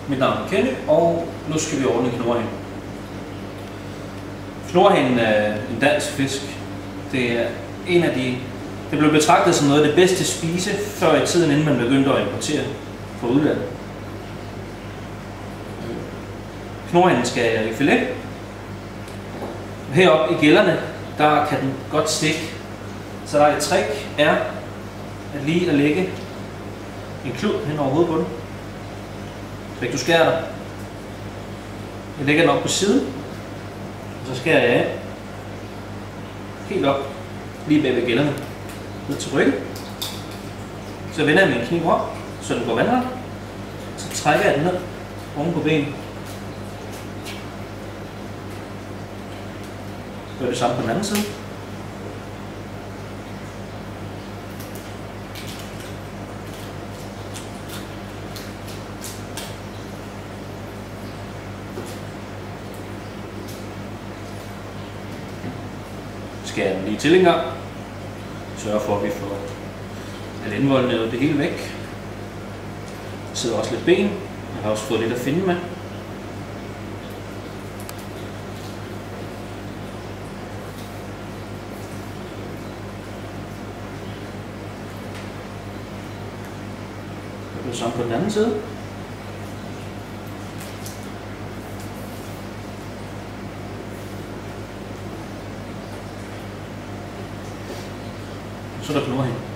Mit navn er Kenny, og nu skal vi ordne knorhanen. Knorhanen er en dansk fisk. Det er det blev betragtet som noget af det bedste spise før i tiden, inden man begyndte at importere fra udlandet. Knorhanen skal i filet. Heroppe i gællerne, der kan den godt stikke. Så der er et trick er at lige at lægge en klud hen over hovedet på den. Du skærer dig. Jeg lægger den op på siden, og så skærer jeg af. Helt op, lige bag ved gællerne. Ned til ryggen. Så vender jeg min kniv op, så den går vandret. Så trækker jeg den ned oven på benet. Så gør det samme på den anden side. Skærer den lige til en gang. Sørger for, at vi får alle indvoldene og det hele væk. Der sidder også lidt ben. Jeg har også fået lidt at finde med. Det samme på den anden side. Så er der knorhanen.